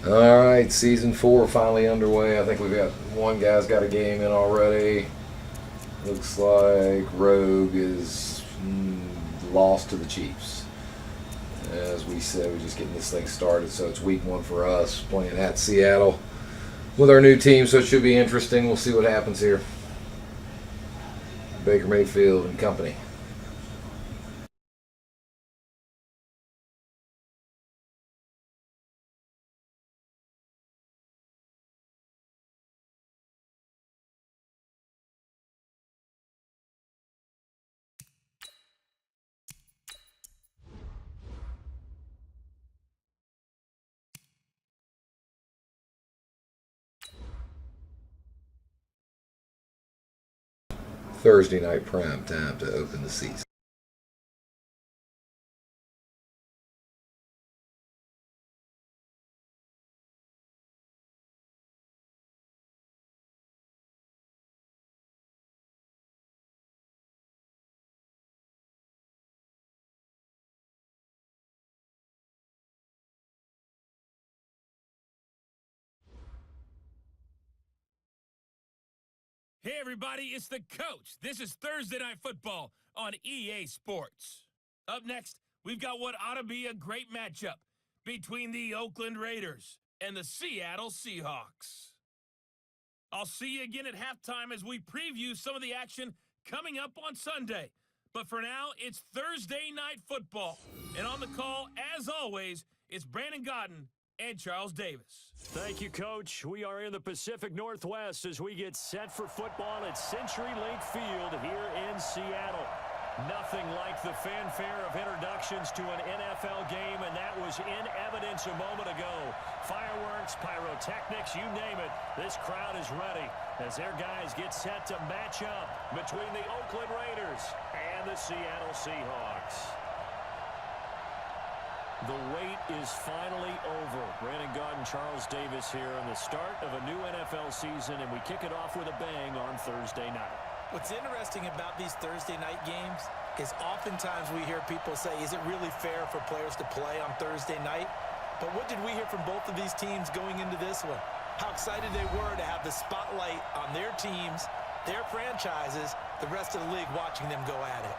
All right, season 4 finally underway. I think we've got one guy's got a game in already. Looks like Rogue is lost to the Chiefs. As we said, we're just getting this thing started, so it's week 1 for us, playing at Seattle with our new team, so it should be interesting. We'll see what happens here. Baker Mayfield and company. Thursday night prime time to open the season. Hey everybody, it's the coach. This is Thursday Night Football on EA Sports. Up next, we've got what ought to be a great matchup between the Oakland Raiders and the Seattle Seahawks. I'll see you again at halftime as we preview some of the action coming up on Sunday. But for now, it's Thursday Night Football. And on the call, as always, it's Brandon Godden and Charles Davis. Thank you, Coach. We are in the Pacific Northwest as we get set for football at CenturyLink Field here in Seattle. Nothing like the fanfare of introductions to an NFL game, and that was in evidence a moment ago. Fireworks, pyrotechnics, you name it. This crowd is ready as their guys get set to match up between the Oakland Raiders and the Seattle Seahawks. The wait is finally over. Brandon Godden, Charles Davis here on the start of a new NFL season, and we kick it off with a bang on Thursday night. What's interesting about these Thursday night games is oftentimes we hear people say, is it really fair for players to play on Thursday night? But what did we hear from both of these teams going into this one? How excited they were to have the spotlight on their teams, their franchises, the rest of the league watching them go at it.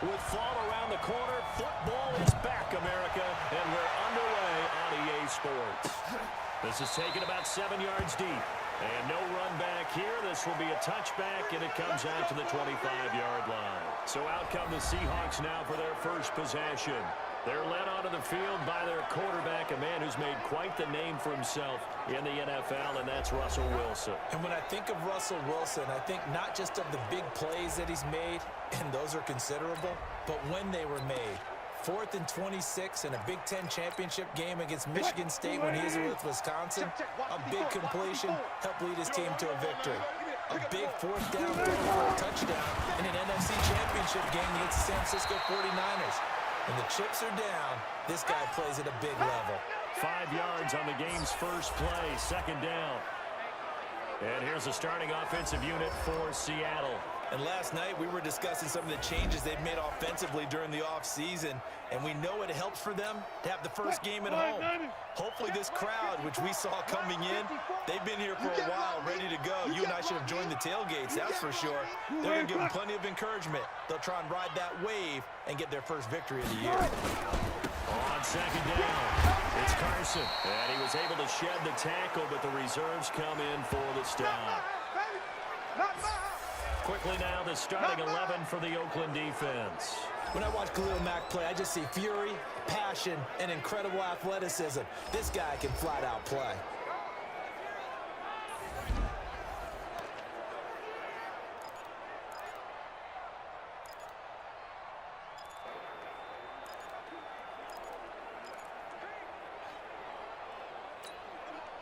With fall around the corner, football is back, America, and we're underway on EA Sports. This is taken about 7 yards deep, and no run back here. This will be a touchback, and it comes out to the 25-yard line. So out come the Seahawks now for their first possession. They're led onto the field by their quarterback, a man who's made quite the name for himself in the NFL, and that's Russell Wilson. And when I think of Russell Wilson, I think not just of the big plays that he's made, and those are considerable, but when they were made. 4th and 26 in a Big Ten championship game against Michigan State when he was with Wisconsin. A big completion helped lead his team to a victory. A big 4th down throw for a touchdown in an NFC championship game against the San Francisco 49ers. When the chips are down, this guy plays at a big level. 5 yards on the game's first play, 2nd down. And here's the starting offensive unit for Seattle. And last night, we were discussing some of the changes they've made offensively during the offseason, and we know it helps for them to have the first game at home. Hopefully this crowd, which we saw coming in, they've been here for a while, ready to go. You and I should have joined the tailgates, that's for sure. They're going to give them plenty of encouragement. They'll try and ride that wave and get their first victory of the year. On 2nd down, it's Carson. And he was able to shed the tackle, but the reserves come in for the stop. Quickly now, the starting 11 for the Oakland defense. When I watch Khalil Mack play, I just see fury, passion, and incredible athleticism. This guy can flat out play.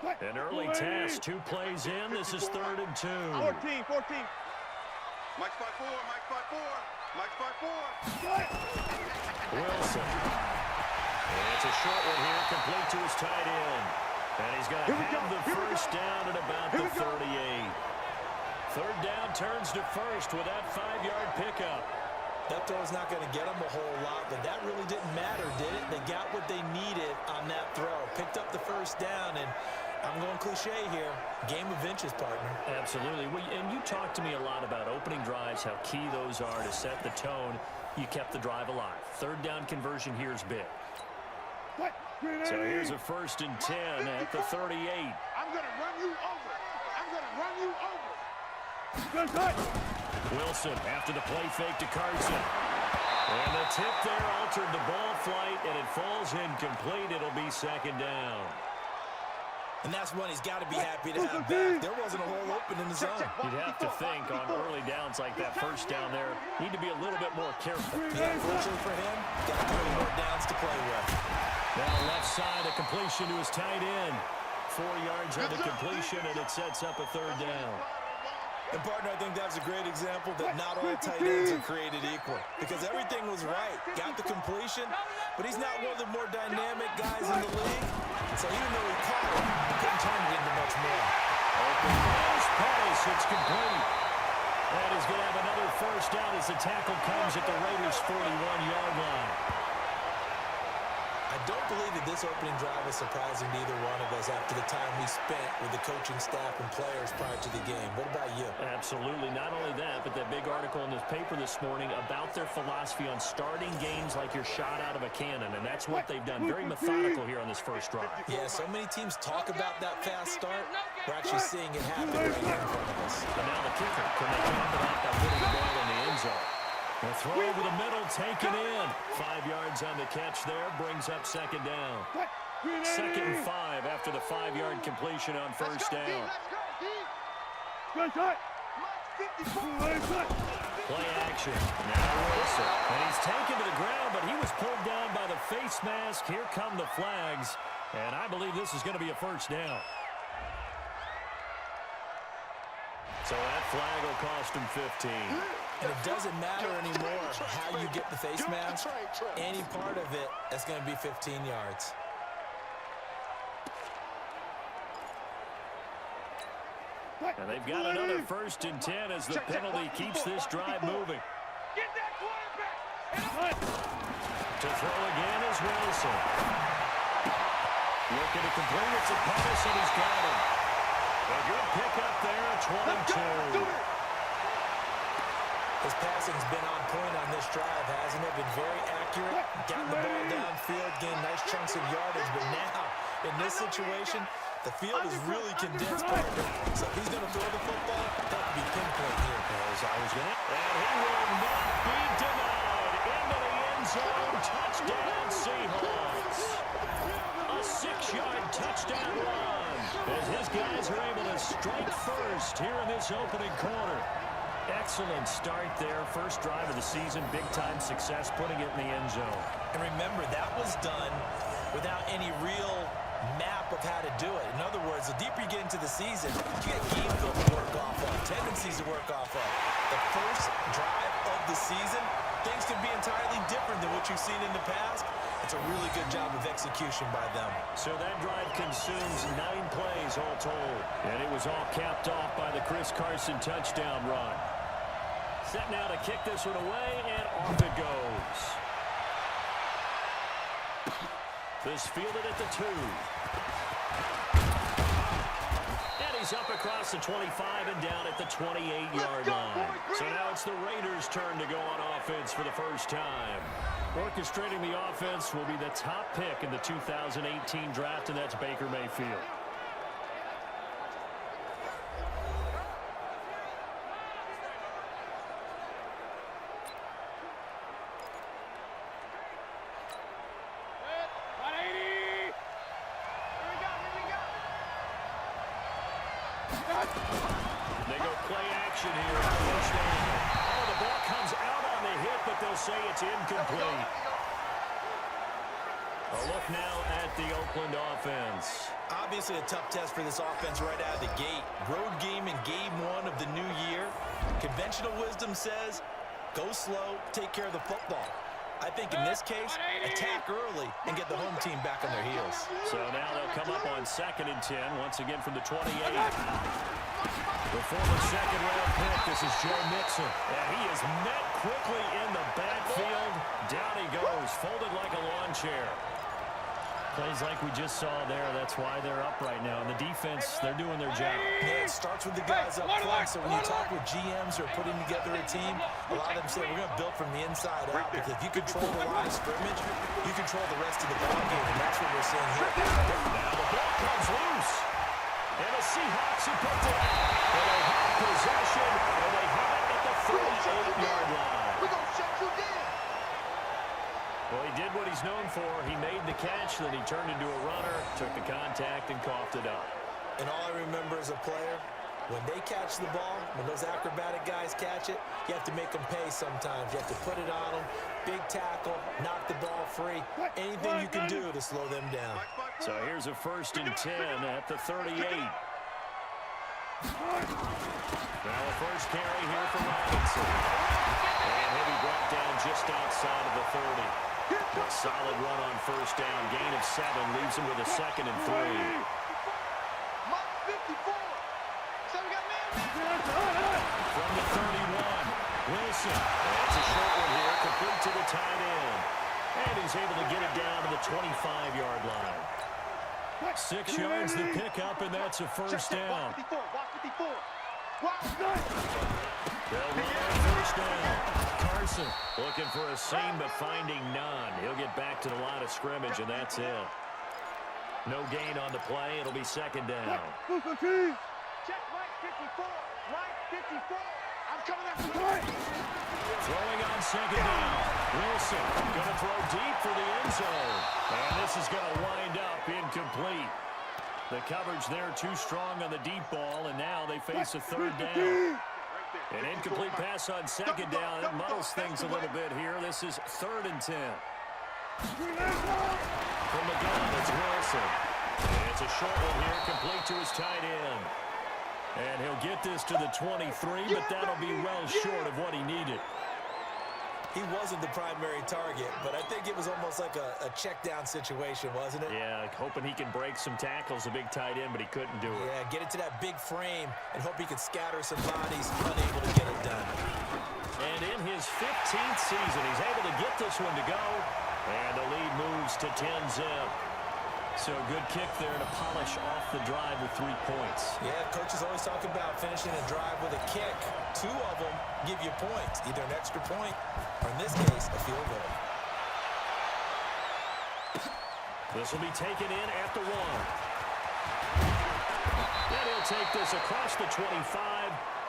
An early task, 2 plays in. This is 3rd and 2. 14. Mike's 5-4. Mike's 5-4. Wilson. And it's a short one here, complete to his tight end. And he's going to have the first down at about the 38. 3rd down turns to first with that 5-yard pickup. That throw's not going to get them a whole lot, but that really didn't matter, did it? They got what they needed on that throw. Picked up the first down, and I'm going cliche here. Game of inches, partner. Absolutely. Well, and you talked to me a lot about opening drives, how key those are to set the tone. You kept the drive alive. 3rd down conversion here is big. So here's a 1st and 10 at the 38. I'm going to run you over. Wilson after the play fake to Carson. And the tip there altered the ball flight, and it falls incomplete. It'll be 2nd down. And that's one he's got to be happy to have back. There wasn't a hole open in the zone. You'd have to think on early downs like that, 1st down there, need to be a little bit more careful. Yeah, fortunately for him, got 3 more downs to play with. Now left side, a completion to his tight end. 4 yards on the completion, and it sets up a 3rd down. And, partner, I think that's a great example that not all tight ends are created equal. Because everything was right. Got the completion, but he's not one of the more dynamic guys in the league. So even though he caught it, he couldn't turn it into much more. Open pass, it's complete. And he's going to have another 1st down as the tackle comes at the Raiders' 41-yard line. I don't believe that this opening drive is surprising to either one of us after the time we spent with the coaching staff and players prior to the game. What about you? Absolutely. Not only that, but that big article in this paper this morning about their philosophy on starting games like you're shot out of a cannon, and that's what they've done. Very methodical here on this 1st drive. Yeah, so many teams talk about that fast start. We're actually seeing it happen right here in front of us. And now the kicker. Can they cap it off by putting the ball in the end zone? The throw over the middle, taken in. 5 yards on the catch there, brings up 2nd down. 2nd and 5 after the 5-yard completion on 1st down. Play action. Now Wilson. And he's taken to the ground, but he was pulled down by the face mask. Here come the flags. And I believe this is going to be a 1st down. So that flag will cost him 15. And it doesn't matter anymore how you get the face mask. Any part of it, that's going to be 15 yards. And they've got another 1st and 10 as the penalty keeps this drive moving. Get that quarterback. To throw again is Wilson. Looking to complete it to Pettis, and he's got him. A good pickup there at 22. His passing's been on point on this drive, hasn't it? Been very accurate, gotten the ball downfield, gained nice chunks of yardage. But now, in this situation, the field is really condensed, partner. So if he's going to throw the football, that could be pinpoint here. As I was going to. And he will not be denied. Into the end zone. Touchdown, Seahawks. A 6-yard touchdown run. As his guys are able to strike first here in this opening quarter. Excellent start there. 1st drive of the season. Big-time success putting it in the end zone. And remember, that was done without any real map of how to do it. In other words, the deeper you get into the season, you get game film to work off of, tendencies to work off of. The 1st drive of the season, things can be entirely different than what you've seen in the past. It's a really good job of execution by them. So that drive consumes 9 plays all told. And it was all capped off by the Chris Carson touchdown run. Set now to kick this one away, and off it goes. This fielded at the 2. And he's up across the 25 and down at the 28-yard line. So now it's the Raiders' turn to go on offense for the first time. Orchestrating the offense will be the top pick in the 2018 draft, and that's Baker Mayfield. They go play action here. Oh, the ball comes out on the hit, but they'll say it's incomplete. A look now at the Oakland offense. Obviously a tough test for this offense right out of the gate. Road game in game 1 of the new year. Conventional wisdom says, go slow, take care of the football. I think in this case, attack early and get the home team back on their heels. So now they'll come up on 2nd and 10, once again from the 28. The former second-round pick, this is Joe Mixon. And he is met quickly in the backfield. Down he goes, folded like a lawn chair. Plays like we just saw there. That's why they're up right now. And the defense, they're doing their job. Yeah, it starts with the guys up front. So when you talk with GMs who are putting together a team, a lot of them say we're going to build from the inside out. Because if you control the line of scrimmage, you control the rest of the ballgame. And that's what we're seeing here. Now the ball comes loose. And the Seahawks have picked it up. And they have possession. And they have it at the 38-yard line. We're going to shut you down. Well, he did what he's known for. He made the catch, then he turned into a runner, took the contact, and coughed it up. And all I remember as a player, when they catch the ball, when those acrobatic guys catch it, you have to make them pay sometimes. You have to put it on them, big tackle, knock the ball free, anything you can do to slow them down. So here's a 1st and 10 at the 38. Now a first carry here for Robinson. And he'll be brought down just outside of the 30. A solid run on 1st down. Gain of 7 leaves him with a 2nd and 3. Mark 54. So we got man. From the 31, Wilson. That's a short one here, complete to the tight end. And he's able to get it down to the 25-yard line. 6 yards the pickup, and that's a 1st down. Watch 54. Watch 54. They'll run on 1st down. Carson looking for a seam, but finding none. He'll get back to the line of scrimmage, and that's it. No gain on the play. It'll be 2nd down. Check right 54. Right 54. I'm coming after you. Throwing on 2nd down. Wilson going to throw deep for the end zone. And this is going to wind up incomplete. The coverage there too strong on the deep ball, and now they face a 3rd down. An incomplete pass on 2nd down. It muddles things a little bit here. This is 3rd and 10. From the gun, it's Wilson. And it's a short one here, complete to his tight end. And he'll get this to the 23, but that'll be well short of what he needed. He wasn't the primary target, but I think it was almost like a check-down situation, wasn't it? Yeah, hoping he can break some tackles, a big tight end, but he couldn't do it. Yeah, get it to that big frame and hope he could scatter some bodies, unable to get it done. And in his 15th season, he's able to get this one to go, and the lead moves to 10-zip. So a good kick there to polish off the drive with 3 points. Yeah, coaches always talk about finishing a drive with a kick. 2 of them give you points, either an extra point or, in this case, a field goal. This will be taken in at the 1. And he'll take this across the 25.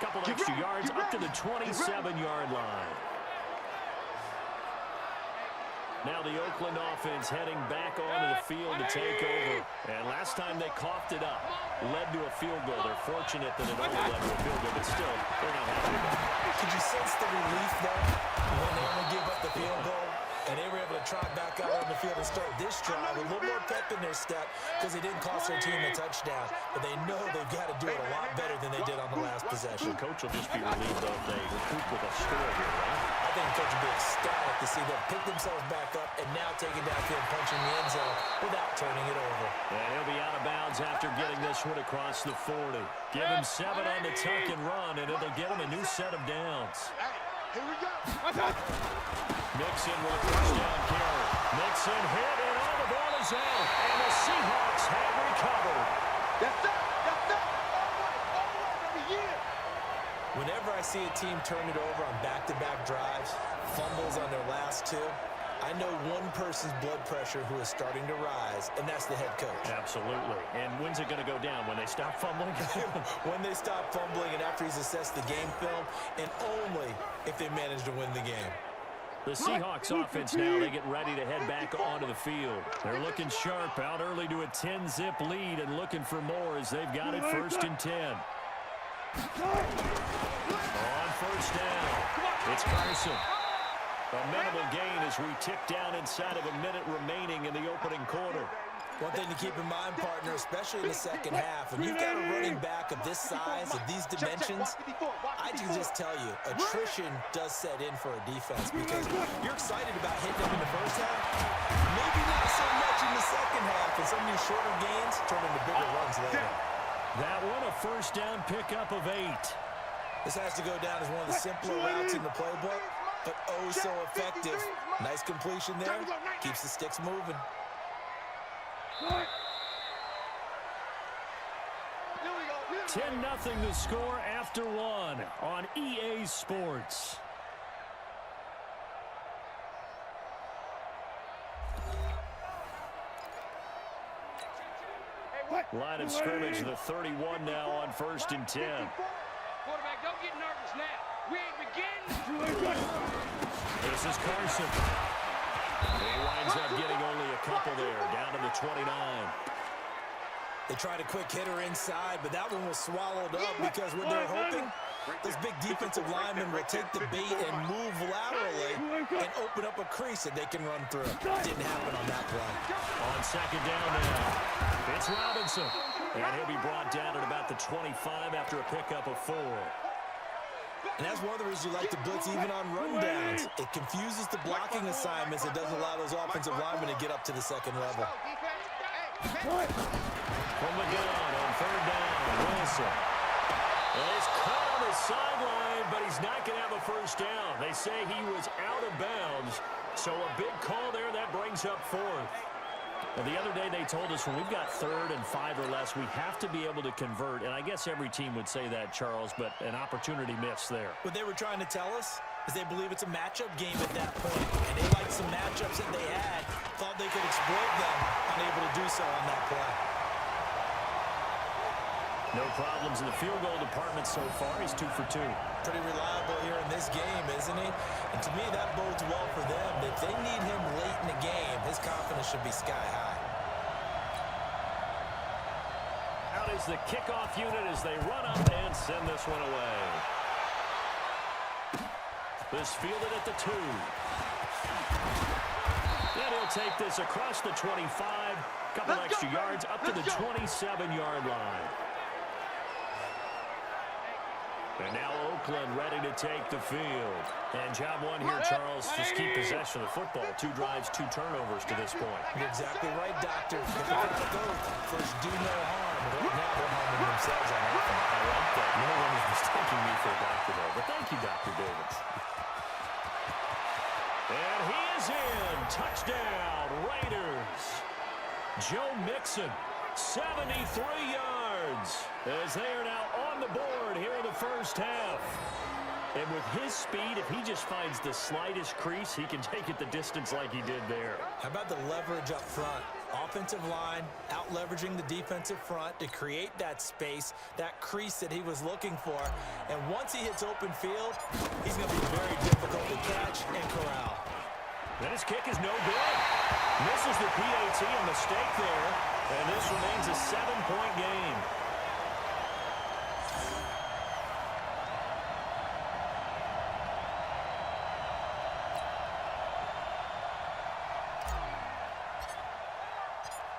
Couple extra yards up to the 27-yard line. Now the Oakland offense heading back onto the field to take over. And last time they coughed it up, led to a field goal. They're fortunate that it only led to a field goal, but still, they're not happy about it. Could you sense the relief, though, when they only gave up the field goal? And they were able to trot back out on the field and start this drive with a little more pep in their step because they didn't cost their team a touchdown. But they know they've got to do it a lot better than they did on the last possession. The coach will just be relieved though if they recoup with a score here, right? I think the coach will be ecstatic to see them pick themselves back up and now take it downfield, punching the end zone without turning it over. And he'll be out of bounds after getting this one across the 40. Give him 7 on the tuck and run, and it'll get him a new set of downs. Here we go. Mixon with a first down carry. Mixon hit, and all the ball is out. And the Seahawks have recovered. That's it. That's it. All right, every year. Whenever I see a team turn it over on back-to-back drives, fumbles on their last 2, I know one person's blood pressure who is starting to rise, and that's the head coach. Absolutely. And when's it going to go down? When they stop fumbling? When they stop fumbling and after he's assessed the game film, and only if they manage to win the game. The Seahawks offense now, they get ready to head back onto the field. They're looking sharp, out early to a 10-zip lead and looking for more as they've got it 1st and 10. On 1st down, it's Carson. A minimal gain as we tick down inside of a minute remaining in the opening quarter. One thing to keep in mind, partner, especially in the second half, when you've got a running back of this size, of these dimensions, I can just tell you, attrition does set in for a defense because you're excited about hitting them in the first half, maybe not so much in the second half, and some of these shorter gains turn into bigger runs later. That one, a first down pickup of 8. This has to go down as one of the simpler routes in the playbook, but oh so effective. Nice completion there, keeps the sticks moving. 10-0 the score after 1 on EA Sports. Line of scrimmage, the 31 now on 1st and 10. Quarterback, don't get nervous now. We ain't beginning. This is Carson. He winds up getting only a couple there, down to the 29. They tried a quick hitter inside, but that one was swallowed up because what they're hoping, those big defensive linemen will take the bait and move laterally and open up a crease that they can run through. Didn't happen on that play. On 2nd down now, it's Robinson. And he'll be brought down at about the 25 after a pickup of 4. And that's one of the reasons you like to blitz even on rundowns. It confuses the blocking assignments. It doesn't allow those offensive linemen to get up to the second level. From the gun on 3rd down, Wilson. Well, he's caught on the sideline, but he's not going to have a first down. They say he was out of bounds, so a big call there. That brings up 4th. Well, the other day they told us when we've got 3rd and 5 or less, we have to be able to convert. And I guess every team would say that, Charles, but an opportunity missed there. What they were trying to tell us is they believe it's a matchup game at that point. And they liked some matchups that they had, thought they could exploit them, unable to do so on that play. No problems in the field goal department so far. He's 2 for 2. Pretty reliable here in this game, isn't he? And to me, that bodes well for them. If they need him late in the game, his confidence should be sky high. Out is the kickoff unit as they run up and send this one away. This fielded at the 2. Then he'll take this across the 25. Couple extra yards up to the 27-yard line. And now Oakland ready to take the field. And job one here, Charles, just keep possession of the football. 2 drives, 2 turnovers to this point. You're exactly right, Doctor. If they're going to go, first do no harm. Right now they're harming themselves on offense. I like that. No one is mistaking me for a doctor there. But thank you, Dr. Davis. And he is in. Touchdown, Raiders. Joe Mixon, 73 yards. As they are now on the board here in the first half. And with his speed, if he just finds the slightest crease, he can take it the distance like he did there. How about the leverage up front? Offensive line out-leveraging the defensive front to create that space, that crease that he was looking for. And once he hits open field, he's going to be very difficult to catch and corral. And his kick is no good. Misses the PAT, a mistake there. And this remains a 7-point game.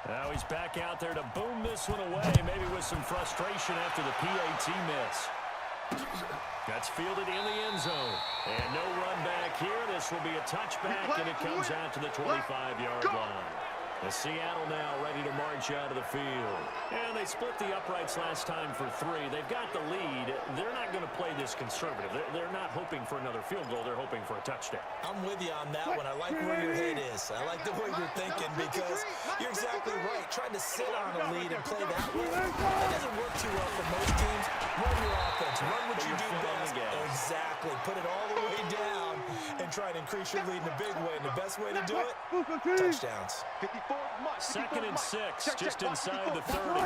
Now he's back out there to boom this one away, maybe with some frustration after the PAT miss. That's fielded in the end zone. And no run back here. This will be a touchback, and it comes out to the 25-yard line. The Seattle now ready to march out of the field. And they split the uprights last time for 3. They've got the lead. They're not going to play this conservative. They're not hoping for another field goal. They're hoping for a touchdown. I'm with you on that one. I like where your head is. I like the way you're thinking because you're exactly right. Trying to sit on a lead and play that way, that doesn't work too well for most teams. Run your offense. Run what you do best. Exactly. Put it all the way down and try to increase your lead in a big way. And the best way to do it, touchdowns. 2nd and 6, just inside the 30.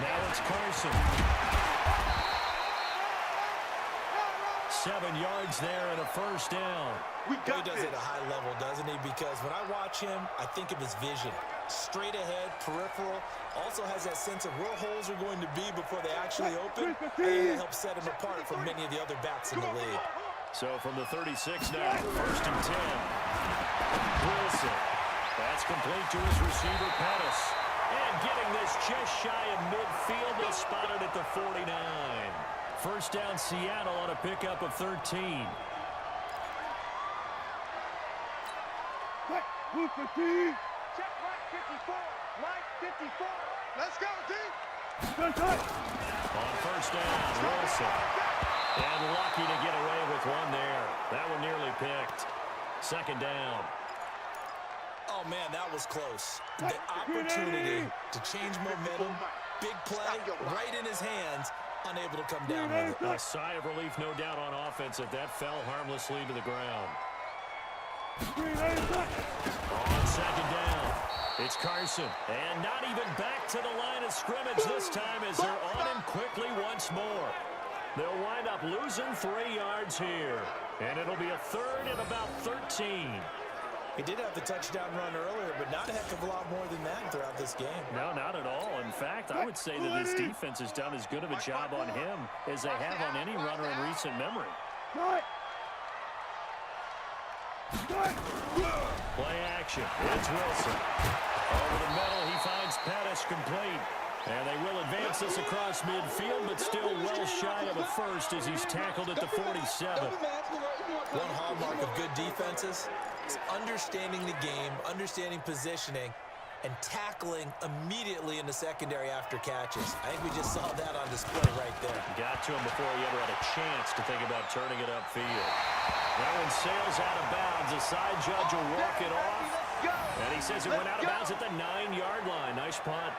Now it's Carson. 7 yards there and a first down. He does it at a high level, doesn't he? Because when I watch him, I think of his vision. Straight ahead, peripheral. Also has that sense of where holes are going to be before they actually open. And it helps set him apart from many of the other backs in the league. So from the 36 now, 1st and 10. Wilson. That's complete to his receiver, Pettis. And getting this just shy of midfield, they spotted at the 49. First down, Seattle on a pickup of 13. Check right 54. Right 54. Let's go, D. On first down, Wilson. And lucky to get away with one there. That one nearly picked. Second down. Oh, man, that was close. The opportunity to change momentum, big play, right in his hands, unable to come down with it. A sigh of relief, no doubt, on offense if that fell harmlessly to the ground. On second down, it's Carson. And not even back to the line of scrimmage this time as they're on him quickly once more. They'll wind up losing 3 yards here. And it'll be a third and about 13. He did have the touchdown run earlier, but not a heck of a lot more than that throughout this game. No, not at all. In fact, I would say that this defense has done as good of a job on him as they have on any runner in recent memory. Play action. It's Wilson. Over the middle, he finds Pettis complete. And they will advance this across midfield, but still well shy of a first as he's tackled at the 47. One hallmark of good defenses is understanding the game, understanding positioning, and tackling immediately in the secondary after catches. I think we just saw that on display right there. Got to him before he ever had a chance to think about turning it upfield. That one sails out of bounds. The side judge will walk it off. And he says it went out of bounds at the 9-yard line. Nice punt.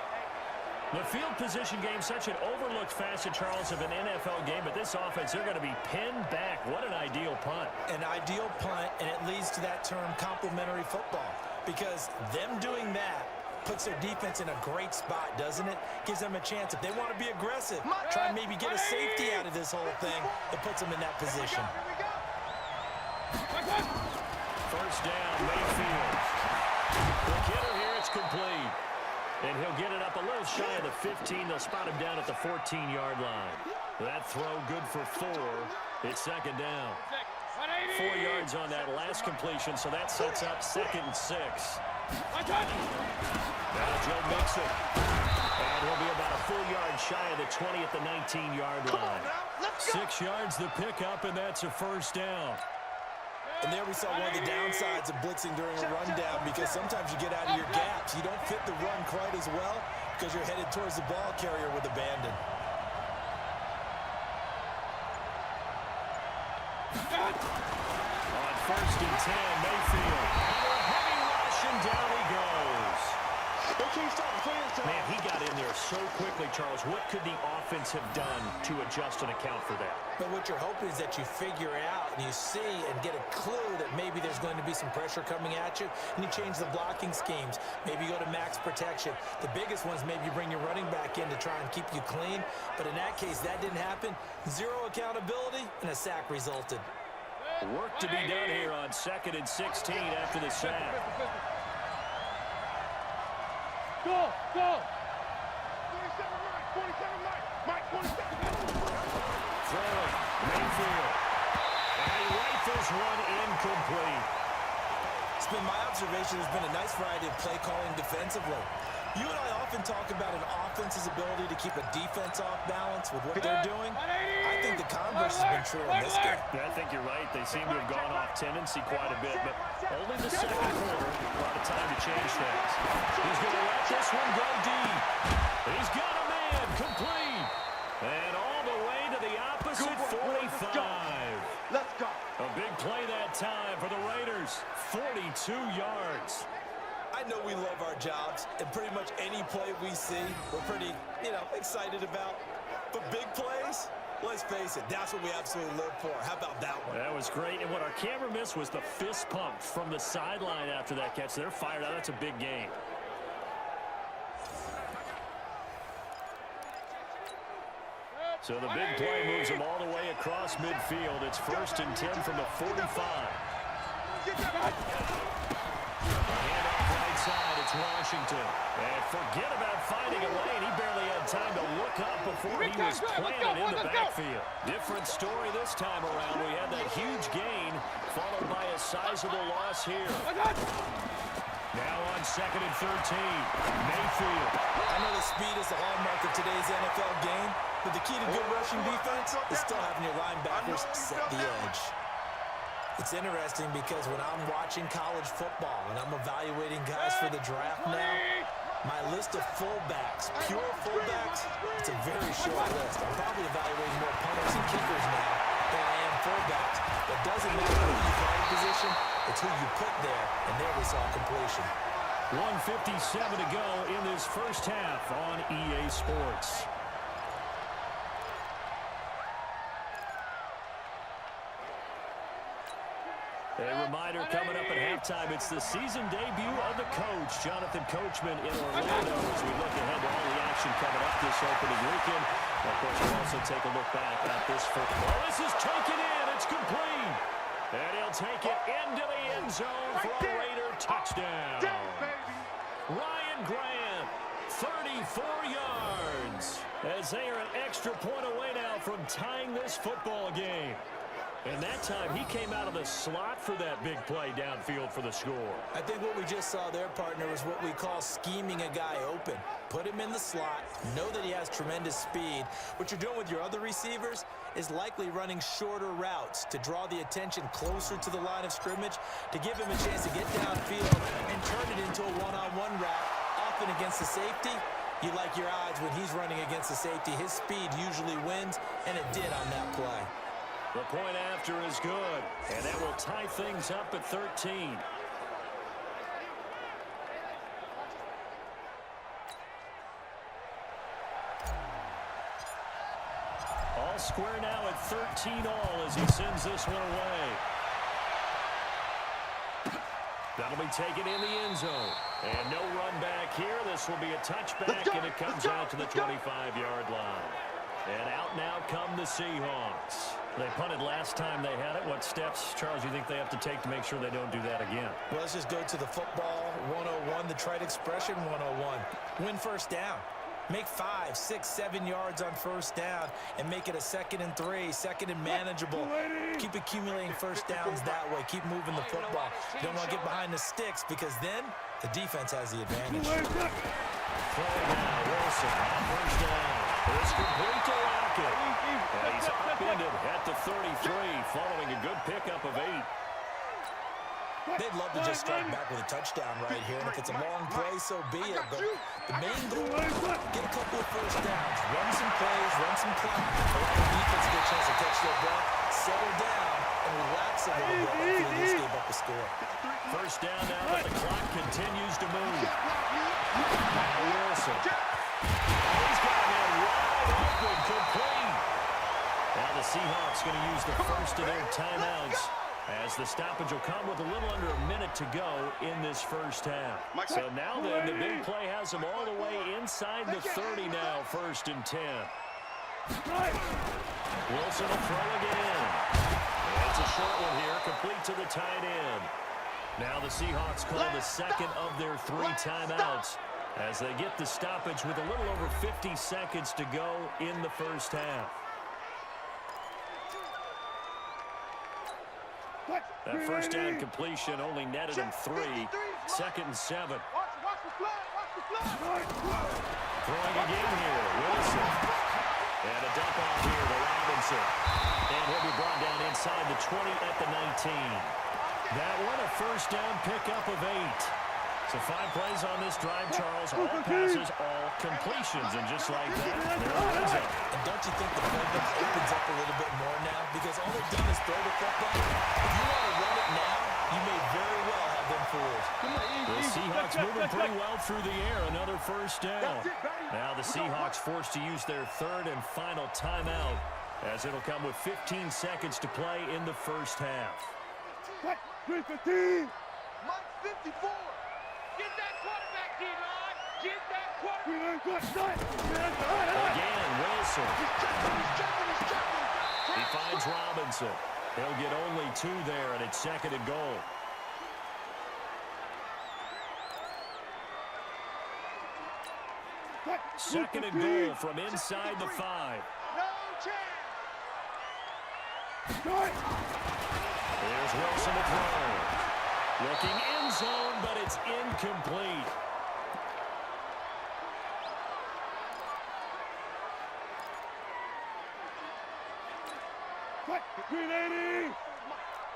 The field position game, such an overlooked facet, Charles, of an NFL game, but this offense, they're going to be pinned back. What an ideal punt. An ideal punt, and it leads to that term complementary football, because them doing that puts their defense in a great spot, doesn't it? Gives them a chance. If they want to be aggressive, try and maybe get a safety out of this whole thing, it puts them in that position. First down, Mayfield. The kidder here, it's complete. And he'll get it up a little shy of the 15. They'll spot him down at the 14-yard line. That throw good for 4. It's second down. 4 yards on that last completion, so that sets up 2nd and 6. Now Joe Mixon. And he'll be about a full yard shy of the 20 at the 19-yard line. 6 yards the pickup, and that's a first down. And there we saw one of the downsides of blitzing during a rundown, because sometimes you get out of your gaps. You don't fit the run quite as well because you're headed towards the ball carrier with abandon. On 1st and 10, Mayfield. Under a heavy rush, and down he goes. Man, he got in there so quickly, Charles. What could the offense have done to adjust and account for that? But what you're hoping is that you figure out and you see and get a clue that maybe there's going to be some pressure coming at you, and you change the blocking schemes. Maybe you go to max protection. The biggest one is maybe you bring your running back in to try and keep you clean. But in that case, that didn't happen. 0 accountability, and a sack resulted. Work to be done here on 2nd and 16 after the sack. Go! 47 right, 47 right, Mike, 47. Throwing, Mayfield. And he rifles one incomplete. It's been my observation there's been a nice variety of play calling defensively. You and I often talk about an offense's ability to keep a defense off balance with what they're doing. I think the converse has been true in this game. Yeah, I think you're right. They seem to have gone off tendency quite a bit, but only the second quarter. A lot of time to change things. He's going to let this one go deep. He's got a man complete. And all the way to the opposite 45. Let's go. A big play that time for the Raiders. 42 yards. I know we love our jobs, and pretty much any play we see, we're pretty, excited about. But big plays, let's face it, that's what we absolutely live for. How about that one? That was great. And what our camera missed was the fist pump from the sideline after that catch. They're fired out. That's a big game. So the big play moves them all the way across midfield. It's 1st and 10 from the 45. Handoff right side, it's Washington. And forget about finding a lane. He barely had time to look up before he was planted in the backfield. Different story this time around. We had that huge gain, followed by a sizable loss here. Now on 2nd and 13, Mayfield. I know the speed is the hallmark of today's NFL game, but the key to good rushing defense is still having your linebackers set the edge. It's interesting because when I'm watching college football and I'm evaluating guys for the draft now, my list of fullbacks, pure fullbacks, it's a very short list. I'm probably evaluating more punters and kickers now than I am fullbacks. It doesn't matter who you play in position, it's who you put there, and there we saw completion. 1:57 to go in this first half on EA Sports. A reminder coming up at halftime, it's the season debut of the coach, Jonathan Coachman in Orlando, as we look ahead to all the action coming up this opening weekend. Of course, we'll also take a look back at this football. This is taken in. It's complete. And he'll take it into the end zone for a Raider touchdown. Ryan Grant, 34 yards, as they are an extra point away now from tying this football game. And that time, he came out of the slot for that big play downfield for the score. I think what we just saw there, partner, was what we call scheming a guy open. Put him in the slot, know that he has tremendous speed. What you're doing with your other receivers is likely running shorter routes to draw the attention closer to the line of scrimmage, to give him a chance to get downfield and turn it into a one-on-one route, often against the safety. You like your odds when he's running against the safety. His speed usually wins, and it did on that play. The point after is good, and that will tie things up at 13. All square now at 13 all as he sends this one away. That'll be taken in the end zone. And no run back here. This will be a touchback, and it comes out to the 25-yard line. And out now come the Seahawks. They punted last time they had it. What steps, Charles, you think they have to take to make sure they don't do that again? Well, let's just go to the football 101, the trite expression 101. Win first down. Make 5, 6, 7 yards on first down and make it a 2nd and 3, 2nd and manageable. Keep accumulating first downs that way. Keep moving the football. You don't want to get behind the sticks because then the defense has the advantage. Play now, Wilson on first down. It's complete to Lockett. And he's upended at the 33 following a good pickup of 8. They'd love to just strike back with a touchdown right here, and if it's a long play, so be it. But the main goal, get a couple of first downs, run some plays, run some clock, allow the defense to get a chance to catch their breath, settle down, and relax a little bit after they just gave up a score. First down now, but the clock continues to move. Now Wilson. He's got that wide open, complete. Now the Seahawks going to use the first of their timeouts, as the stoppage will come with a little under a minute to go in this first half. So now then, the big play has them all the way inside the 30 now, 1st and 10. Wilson will throw again. It's a short one here, complete to the tight end. Now the Seahawks call the second of their 3 timeouts as they get the stoppage with a little over 50 seconds to go in the first half. That first down completion only netted him 3. 2nd and 7. Throwing again here, Wilson. And a dump off here to Robinson. And he'll be brought down inside the 20 at the 19. That one a first down pickup of 8. So 5 plays on this drive, Charles. All passes, all completions. And just like that, there it is. And don't you think the playbook opens up a little bit more now? Because all they've done is throw the football. If you want to run it now, you may very well have them fooled. The Seahawks moving pretty well through the air. Another first down. Now the Seahawks forced to use their 3rd and final timeout, as it'll come with 15 seconds to play in the first half. Mike 54. Get that quarterback, D-line. Get that quarterback. Again, Wilson. He finds Robinson. He'll get only 2 there, and it's 2nd and goal. Second and goal from inside the 5. No chance. There's Wilson to throw. Looking end zone, but it's incomplete.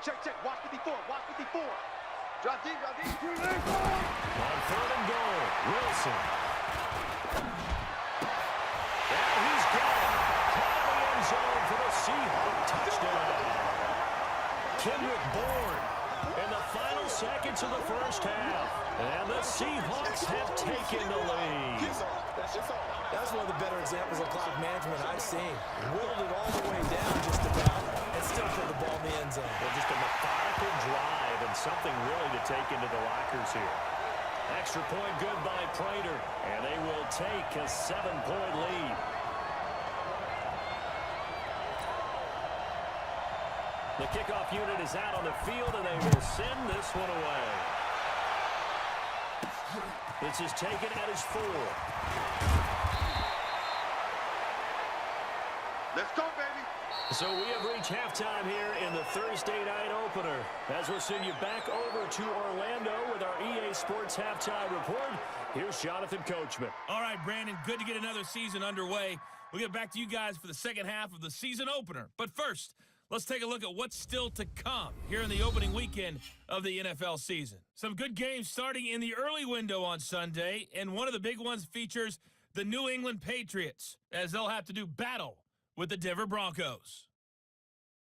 Check, check. Watch 54. Watch 54. Drop deep, drop deep. On third and goal, Wilson. And he's got it. Caught in the end zone for the Seahawks touchdown. Kendrick Bourne in the final seconds of the first half. And the Seahawks have taken the lead. That's one of the better examples of clock management I've seen. Whittled it all the way down just about and still put the ball in the end zone. Well, just a methodical drive and something really to take into the lockers here. Extra point good by Prater, and they will take a 7-point lead. The kickoff unit is out on the field, and they will send this one away. This is taken at his 4. Let's go, baby. So we have reached halftime here in the Thursday night opener. As we'll send you back over to Orlando with our EA Sports halftime report, here's Jonathan Coachman. All right, Brandon, good to get another season underway. We'll get back to you guys for the second half of the season opener. But first, let's take a look at what's still to come here in the opening weekend of the NFL season. Some good games starting in the early window on Sunday, and one of the big ones features the New England Patriots, as they'll have to do battle with the Denver Broncos.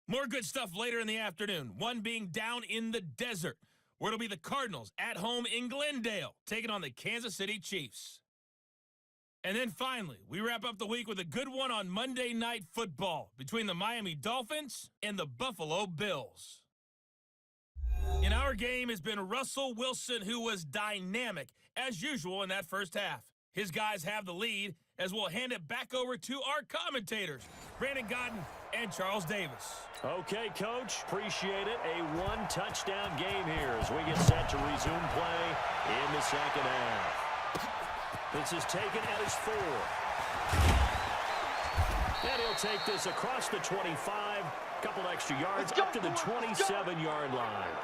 More good stuff later in the afternoon, one being down in the desert, where it'll be the Cardinals at home in Glendale, taking on the Kansas City Chiefs. And then finally, we wrap up the week with a good one on Monday Night Football between the Miami Dolphins and the Buffalo Bills. In our game has been Russell Wilson, who was dynamic, as usual, in that first half. His guys have the lead, as we'll hand it back over to our commentators, Brandon Godden and Charles Davis. Okay, Coach, appreciate it. A one-touchdown game here as we get set to resume play in the second half. This is taken at his 4. And he'll take this across the 25, couple extra yards, up to the 27-yard line.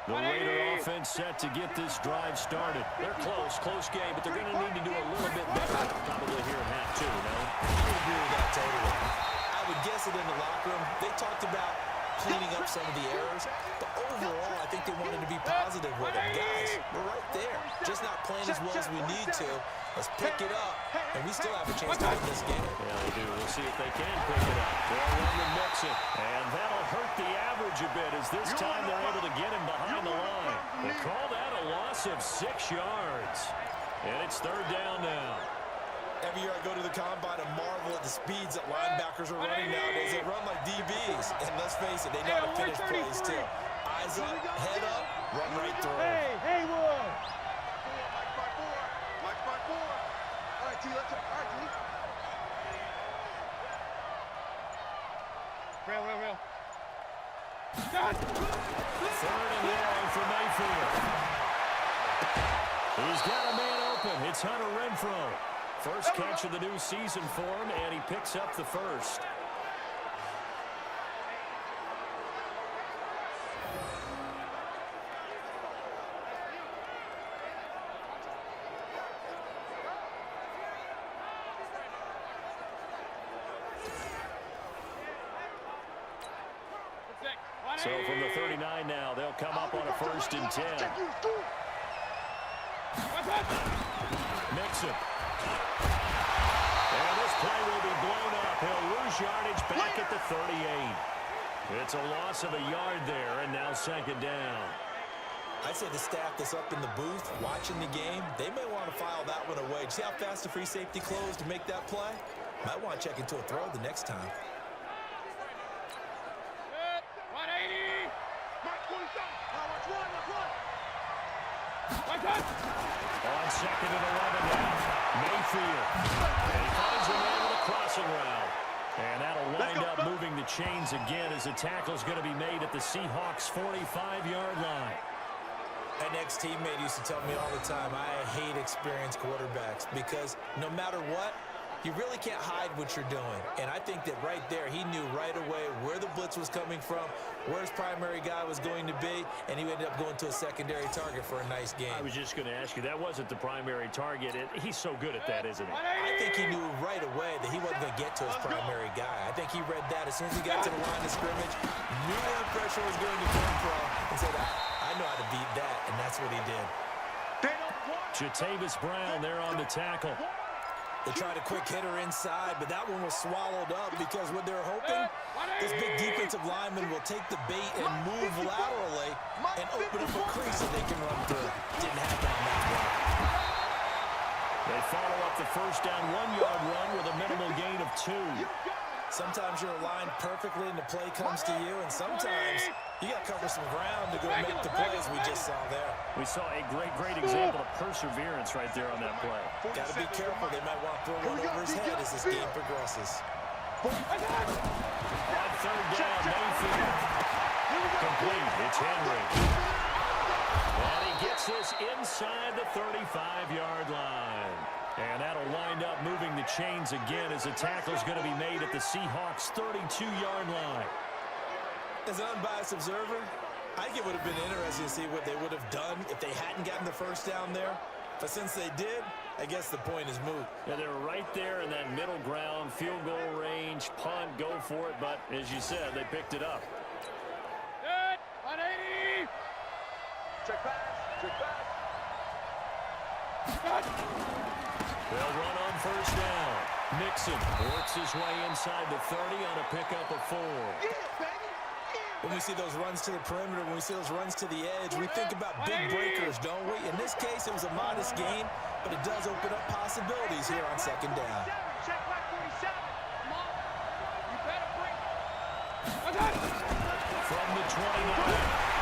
The Raider offense set to get this drive started. They're close game, but they're going to need to do a little bit better probably here in half 2, no? I agree with that totally. I would guess it in the locker room. They talked about cleaning up some of the errors, but overall, I think they wanted to be positive with it. Guys, we're right there. Just not playing as well as we need to. Let's pick it up, and we still have a chance to win this game. Yeah, they do. We'll see if they can pick it up. They'll run the mix it, and that'll hurt the average a bit as this time they're able to get him behind the line. They call that a loss of 6 yards, and it's third down now. Every year I go to the combine and marvel at the speeds that linebackers are running nowadays. They run like DBs, and let's face it, they know how to finish plays too. Eyes up, head up, run right through. Hey, Wood. Mike 4. All right, T, let's go. All right, T. Real. Third and long for Mayfield. He's got a man open. It's Hunter Renfrow. First catch of the new season for him, and he picks up the first. So from the 39 now, they'll come up on a 1st and 10. Mixon. And this play will be blown up. He'll lose yardage back at the 38. It's a loss of a yard there, and now second down. I'd say the staff that's up in the booth watching the game, they may want to file that one away. See how fast the free safety closed to make that play? Might want to check into a throw the next time. On second and 11 now, Mayfield. And he finds a man with a crossing route. And that'll wind up moving the chains again as the tackle's going to be made at the Seahawks' 45-yard line. An ex-teammate used to tell me all the time, I hate experienced quarterbacks because no matter what, you really can't hide what you're doing. And I think that right there, he knew right away where the blitz was coming from, where his primary guy was going to be, and he ended up going to a secondary target for a nice game. I was just going to ask you, that wasn't the primary target. He's so good at that, isn't he? I think he knew right away that he wasn't going to get to his primary guy. I think he read that as soon as he got to the line of scrimmage, knew where the pressure was going to come from, and said, I know how to beat that, and that's what he did. Jatavis Brown there on the tackle. They tried a quick hitter inside, but that one was swallowed up because what they're hoping, this big defensive lineman will take the bait and move laterally and open up a crease that they can run through. Didn't happen on that one. They follow up the first down 1-yard run with a minimal gain of 2. Sometimes you're aligned perfectly and the play comes to you, and sometimes you got to cover some ground to go make the plays we just saw there. We saw a great example of perseverance right there on that play. Got to be careful. They might want to throw one over his head as this game progresses. On third down, Mayfield. Complete. It's Henry. And he gets this inside the 35-yard line. And that'll wind up moving the chains again as the tackle's going to be made at the Seahawks' 32-yard line. As an unbiased observer, I think it would have been interesting to see what they would have done if they hadn't gotten the first down there. But since they did, I guess the point is moot. Yeah, they were right there in that middle ground, field goal range, punt, go for it. But as you said, they picked it up. Good. 180. Check back. Check back. They'll run on first down. Mixon works his way inside the 30 on a pickup of 4. Yeah, baby. When we see those runs to the perimeter, when we see those runs to the edge, we think about big breakers, don't we? In this case, it was a modest gain, but it does open up possibilities here on second down. Check back 47. Come on. You better bring From the 29,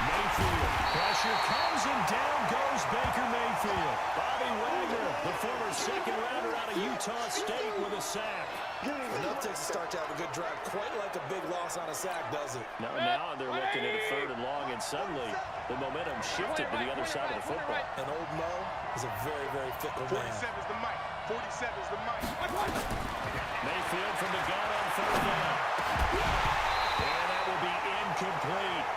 Mayfield. Pressure comes and down goes Baker Mayfield. Bobby Wagner, the former second rounder out of Utah State with a sack. Enough takes to start to have a good drive, quite like a big loss on a sack, does it? Now they're looking at a third and long, and suddenly the momentum shifted to the other side of the football. And old Mo is a very fickle man. 47 is the mic. 47 is the mic. Mayfield from the gun on third down. And that will be incomplete.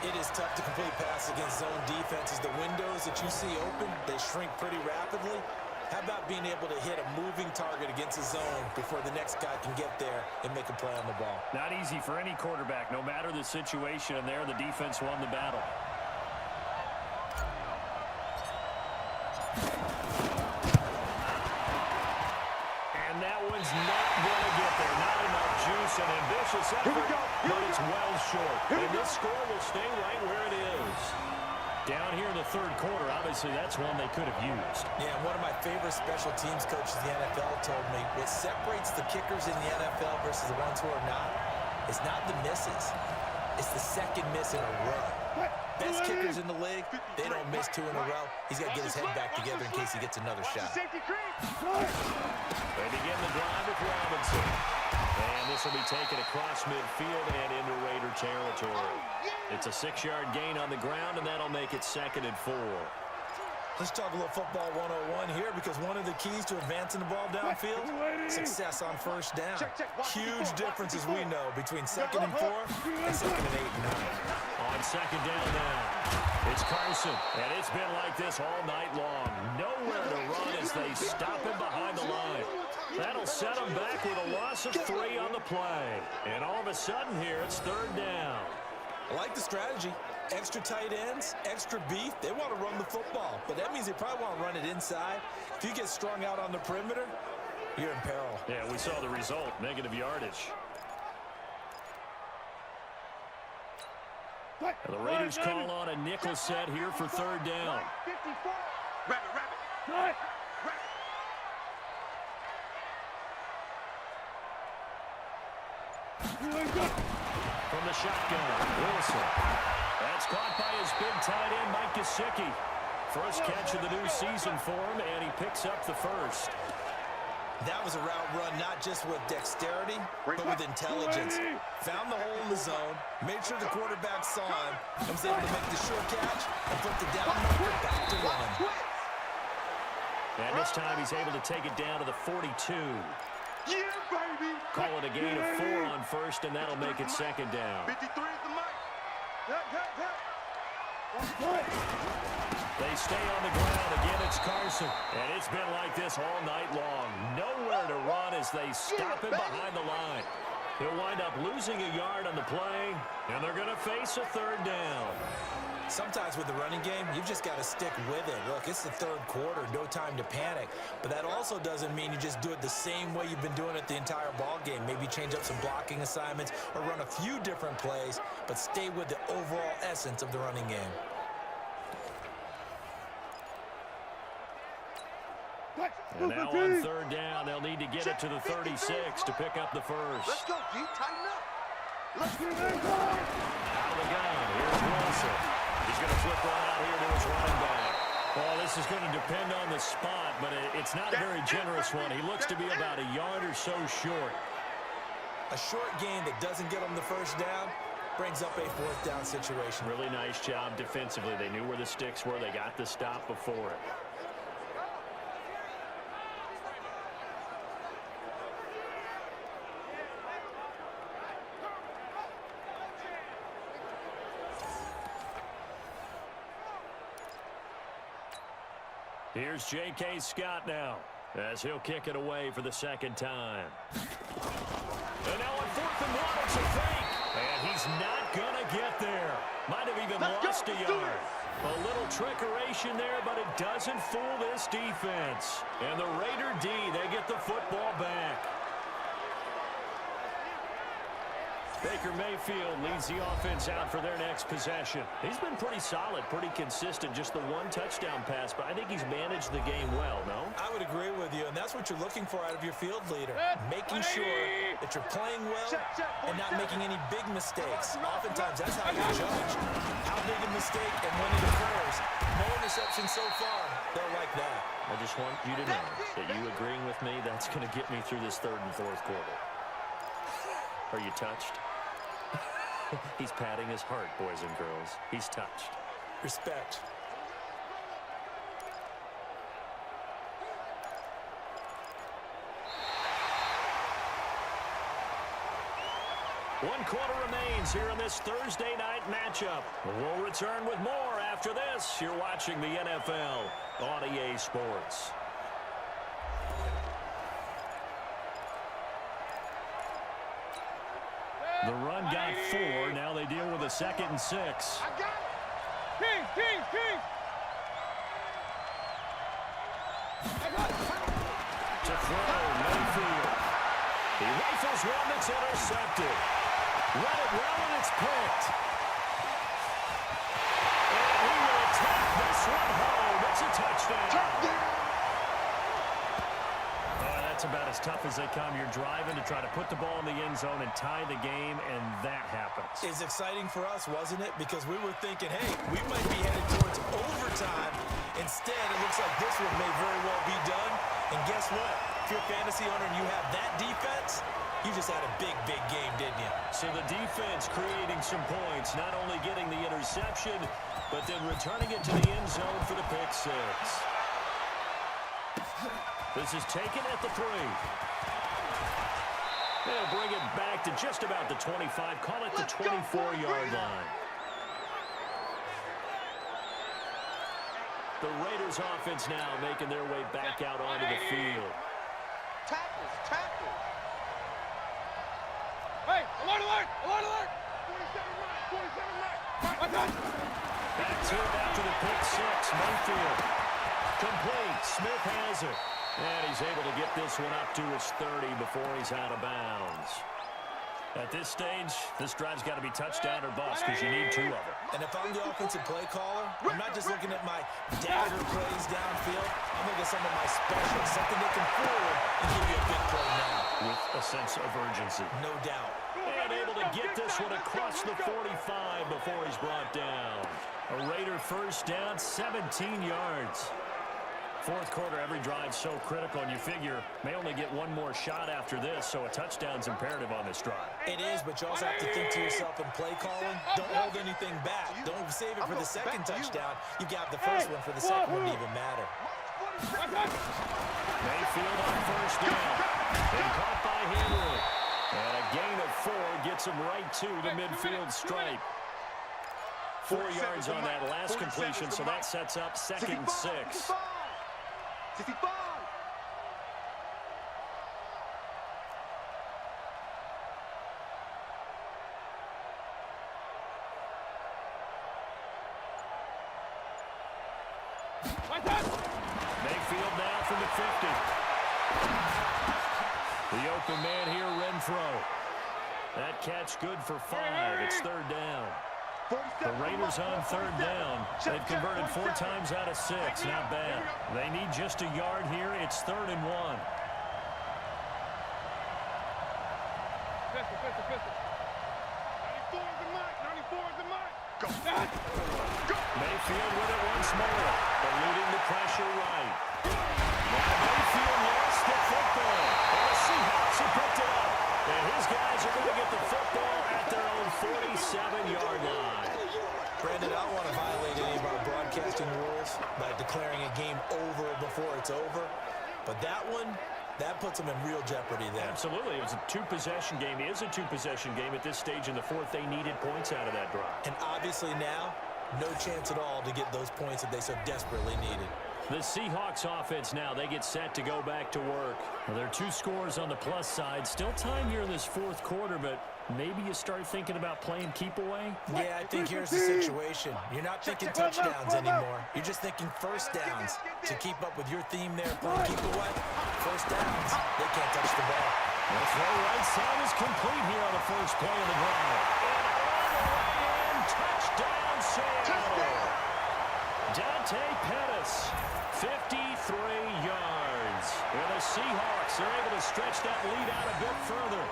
It is tough to complete pass against zone defenses. The windows that you see open, they shrink pretty rapidly. How about being able to hit a moving target against a zone before the next guy can get there and make a play on the ball? Not easy for any quarterback, no matter the situation, and there the defense won the battle. And that one's not going to get there. Not enough juice, an ambitious effort, but it's well short. And this score will stay right where it is. Down here in the third quarter, obviously that's one they could have used. Yeah, one of my favorite special teams coaches in the NFL told me what separates the kickers in the NFL versus the ones who are not is not the misses. It's the second miss in a row. Best kickers in the league, they don't miss 2 in a row. He's got to get his head back together in case he gets another shot. They begin the drive with Robinson. And this will be taken across midfield and into Raider territory. It's a 6-yard gain on the ground, and that'll make it second and 4. Let's talk a little football 101 here, because one of the keys to advancing the ball downfield, success on first down. Huge difference, as we know, between second and 4 and second and 8 and 9. On second down now, it's Carson, and it's been like this all night long. Nowhere to run as they stop him behind the line. That'll set him back with a loss of 3 on the play. And all of a sudden here, it's third down. I like the strategy. Extra tight ends, extra beef. They want to run the football, but that means they probably want to run it inside. If you get strung out on the perimeter, you're in peril. Yeah, we saw the result, negative yardage. And the Raiders call on a nickel set here for third down. 54. Rabbit. From from the shotgun. Wilson. That's caught by his big tight end, Mike Gesicki. First catch of the new season for him, and he picks up the first. That was a route run not just with dexterity, but with intelligence. Found the hole in the zone, made sure the quarterback saw him, and was able to make the short catch and put the down marker back to run. And this time he's able to take it down to the 42. Yeah, baby. Call it a gain of 4 on first, and that'll make it second down. 53 is the mic. They stay on the ground. Again, it's Carson. And it's been like this all night long. Nowhere to run as they stop him behind the line. He'll wind up losing a yard on the play, and they're going to face a third down. Sometimes with the running game, you've just got to stick with it. Look, it's the third quarter, no time to panic. But that also doesn't mean you just do it the same way you've been doing it the entire ball game. Maybe change up some blocking assignments or run a few different plays, but stay with the overall essence of the running game. And now on third down, they'll need to get it to the 36 to pick up the first. Let's go, D. Tighten up. Let's get it. Out of the gun. Here's Wilson. He's going to flip right out here to his running back. Well, this is going to depend on the spot, but it's not a very generous one. He looks to be about a yard or so short. A short gain that doesn't get them the first down brings up a fourth down situation. Really nice job defensively. They knew where the sticks were. They got the stop before it. Here's J.K. Scott now, as he'll kick it away for the second time. And now on 4th and 1, it's a fake. And he's not going to get there. Might have even lost a yard. A little trickeration there, but it doesn't fool this defense. And the Raider D, they get the football back. Baker Mayfield leads the offense out for their next possession. He's been pretty solid, pretty consistent, just the one touchdown pass, but I think he's managed the game well, no? I would agree with you, and that's what you're looking for out of your field leader. Making sure that you're playing well and not making any big mistakes. Oftentimes, that's how you judge how big a mistake and when it occurs. No interception so far. They're like that. I just want you to know that you agreeing with me, that's going to get me through this third and fourth quarter. Are you touched? He's patting his heart, boys and girls. He's touched. Respect. One quarter remains here in this Thursday night matchup. We'll return with more after this. You're watching the NFL on EA Sports. The run got 4. Now they deal with a 2nd and 6. I got it. King. To throw, Mayfield. He rifles one that's intercepted. Let it well, and it's picked. And he will take this one home. It's a touchdown. That's about as tough as they come. You're driving to try to put the ball in the end zone and tie the game, and that happens. It's exciting for us, wasn't it? Because we were thinking, hey, we might be headed towards overtime. Instead, it looks like this one may very well be done. And guess what? If you're a fantasy owner and you have that defense, you just had a big, big game, didn't you? So the defense creating some points, not only getting the interception, but then returning it to the end zone for the pick 6. This is taken at the 3. They'll bring it back to just about the 25. Call it the 24-yard line. The Raiders offense now making their way back out onto the field. Tackles. Hey, alert! 27 right. Back to it after the pick 6. Mayfield. Complete. Smith has it. And he's able to get this one up to his 30 before he's out of bounds. At this stage, this drive's got to be touchdown or bust because you need 2 of them. And if I'm the offensive play caller, I'm not just looking at my dagger plays downfield. I'm looking at some of my specials, something that can forward and give you a big play now. With a sense of urgency. No doubt. And And able to get this one across the 45 before he's brought down. A Raider first down, 17 yards. Fourth quarter, every drive so critical, and you figure may only get one more shot after this, so a touchdown's imperative on this drive. It is, but you also have to think to yourself in play calling, don't hold anything back. Don't save it for the second touchdown. You got the first one for the second one to even matter. Mayfield on first down. And caught by Henry. And a gain of 4 gets him right to the midfield stripe. 4 yards on that last completion, so that sets up 2nd and 6. 65. Mayfield now from the 50. The open man here, Renfro. That catch good for 5. It's 3rd down. The Raiders on 3rd down. They've converted 4 times out of 6. Not bad. They need just a yard here. It's 3rd and 1. Pistol. 94 is the mark. 94 is the mark. Go. Mayfield with it once more. Eluding the pressure right. Now Mayfield lost the football. And the Seahawks have picked it up. And his guys are going to get the football at their own 47-yard line. Brandon, I don't want to violate any of our broadcasting rules by declaring a game over before it's over. But that one, that puts them in real jeopardy there. Absolutely. It was a 2-possession game. It is a 2-possession game at this stage in the 4th. They needed points out of that drive. And obviously now, no chance at all to get those points that they so desperately needed. The Seahawks offense now, they get set to go back to work. Well, there are 2 scores on the plus side. Still time here in this 4th quarter, but maybe you start thinking about playing keep away? Yeah, I think here's the situation. You're not thinking touchdowns anymore. You're just thinking first downs. To keep up with your theme there, playing keep away, first downs, they can't touch the ball. The throw right side is complete here on the first play of the drive. And touchdown, Seattle. Dante Pettis, 53 yards. And the Seahawks are able to stretch that lead out a bit further.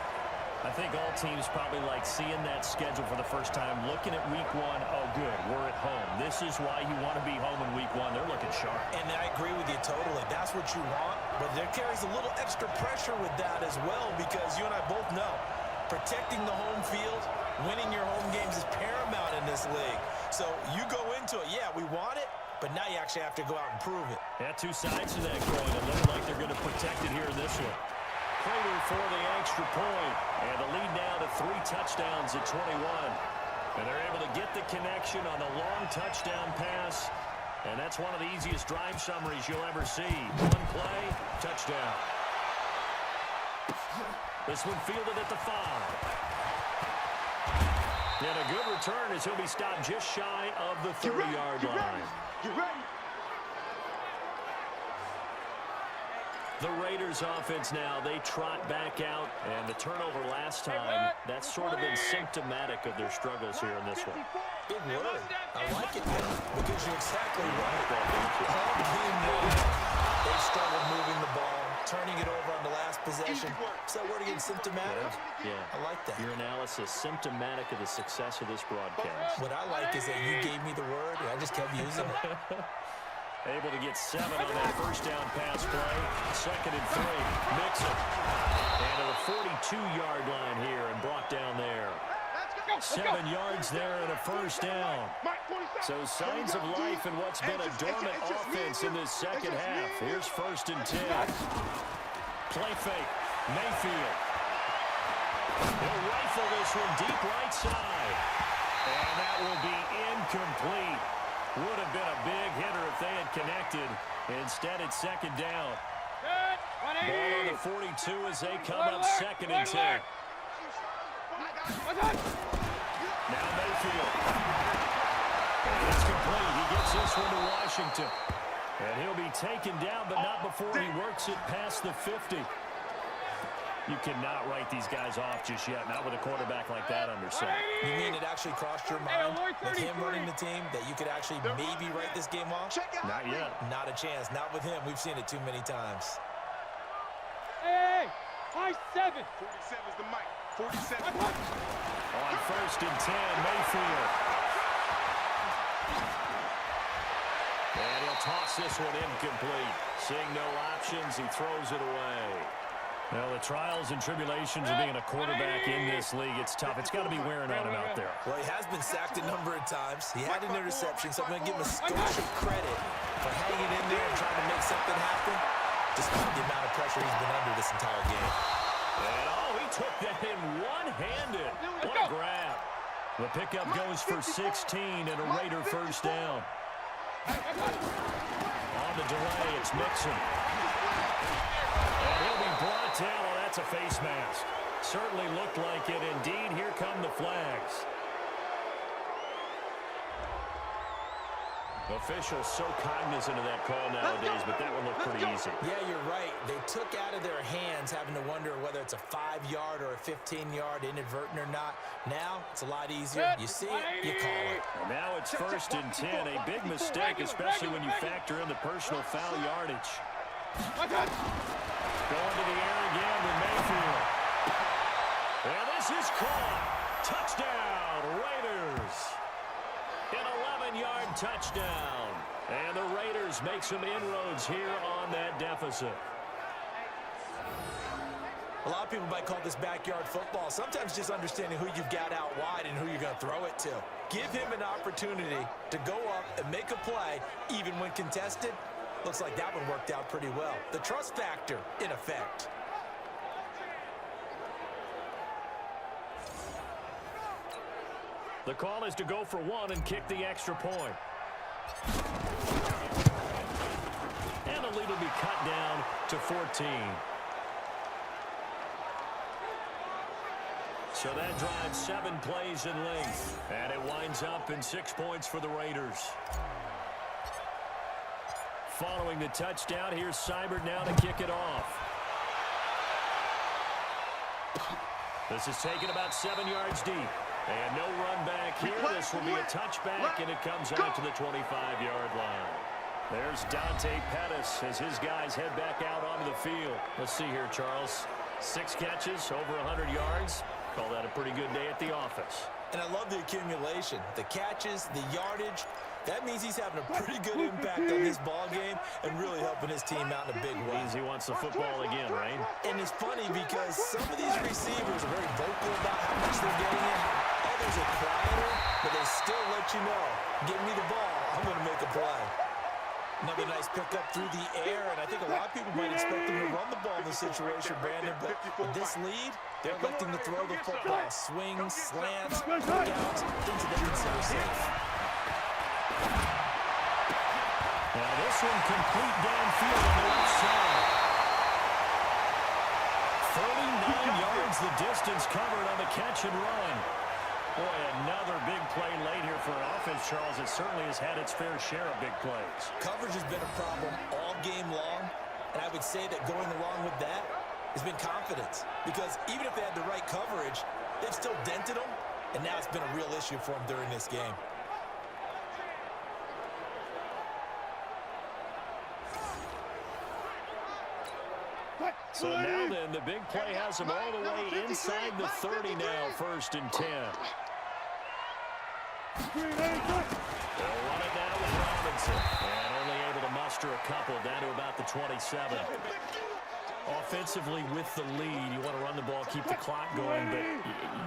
I think all teams probably like seeing that schedule for the first time, looking at week 1. Oh, good, we're at home. This is why you want to be home in week 1. They're looking sharp. And I agree with you totally. That's what you want. But there carries a little extra pressure with that as well, because you and I both know protecting the home field, winning your home games is paramount in this league. So you go into it, yeah, we want it, but now you actually have to go out and prove it. Yeah, 2 sides to that coin. It looks like they're going to protect it here in this one. Prater for the extra point. And the lead now to 3 touchdowns at 21. And they're able to get the connection on the long touchdown pass. And that's one of the easiest drive summaries you'll ever see. 1 play, touchdown. This one fielded at the 5. And a good return as he'll be stopped just shy of the 30-yard line. You ready? The Raiders offense now, they trot back out, and the turnover last time, that's sort of been symptomatic of their struggles here in this one. Big word. I like it, man, because you're exactly right. All game long, they struggled moving the ball, turning it over on the last possession. Is that word again, symptomatic? Yeah. I like that. Your analysis, symptomatic of the success of this broadcast. What I like is that you gave me the word, and I just kept using it. Able to get 7 on that first down pass play. 2nd and 3. Mixon. And to the 42-yard line here and brought down there. 7 yards there and a first down. So signs of life in what's been a dormant offense in this second half. Here's 1st and 10. Play fake. Mayfield. He'll rifle this one deep right side. And that will be incomplete. Would have been a big hitter if they had connected. Instead, it's 2nd down. Ball on the 42 as they come up 2nd and 10. Now Mayfield. And it's complete. He gets this one to Washington. And he'll be taken down, but not before he works it past the 50. You cannot write these guys off just yet, not with a quarterback like that under center. You mean it actually crossed your mind with him running the team that you could actually maybe write this game off? Not yet. Not a chance. Not with him. We've seen it too many times. Hey, 47 is the mic. 47. On 1st and 10, Mayfield. And he'll toss this one incomplete. Seeing no options, he throws it away. Well, the trials and tribulations of being a quarterback in this league, it's tough. It's got to be wearing on him out there. Well, he has been sacked a number of times. He had an interception, so I'm going to give him a skosh of credit for hanging in there and trying to make something happen, despite the amount of pressure he's been under this entire game. And, oh, he took that in one-handed. What a grab. The pickup goes for 16 and a Raider first down. On the delay, it's Mixon. And he'll be brought down. Oh, that's a face mask. Certainly looked like it. Indeed, here come the flags. Officials so cognizant of that call nowadays, but that one looked pretty easy. Yeah, you're right. They took out of their hands having to wonder whether it's a 5-yard or a 15-yard, inadvertent or not. Now, it's a lot easier. You see it, you call it. And now it's 1st and 10. A big mistake, especially when you factor in the personal foul yardage. Going to the air again with Mayfield. And this is caught. Touchdown, Raiders. An 11-yard touchdown. And the Raiders make some inroads here on that deficit. A lot of people might call this backyard football. Sometimes just understanding who you've got out wide and who you're going to throw it to. Give him an opportunity to go up and make a play, even when contested. Looks like that one worked out pretty well. The trust factor, in effect. The call is to go for one and kick the extra point. And the lead will be cut down to 14. So that drives 7 plays in length. And it winds up in 6 points for the Raiders. Following the touchdown, here's Seibert now to kick it off. This is taken about 7 yards deep. And no run back here. This will be a touchback, and it comes out to the 25-yard line. There's Dante Pettis as his guys head back out onto the field. Let's see here, Charles. 6 catches, over 100 yards. Call that a pretty good day at the office. And I love the accumulation. The catches, the yardage. That means he's having a pretty good impact on this ball game and really helping his team out in a big way. Means he wants the football again, right? And it's funny because some of these receivers are very vocal about how much they're getting in. Others are quieter, but they still let you know, give me the ball, I'm going to make a play. Another nice pickup through the air, and I think a lot of people might expect them to run the ball in this situation, Brandon, but with this lead, they're electing to throw the football. Swings, slants, workouts, things that they consider safe. Now this one complete downfield on the left side. 39 yards the distance covered on the catch and run. Boy, another big play late here for an offense, Charles. It certainly has had its fair share of big plays. Coverage has been a problem all game long, and I would say that going along with that has been confidence. Because even if they had the right coverage, they've still dented them, and now it's been a real issue for them during this game. So now then, the big play has them all the way inside the 30 now, 1st and 10. They'll run it now with Robinson. And only able to muster a couple down to about the 27. Offensively with the lead, you want to run the ball, keep the clock going, but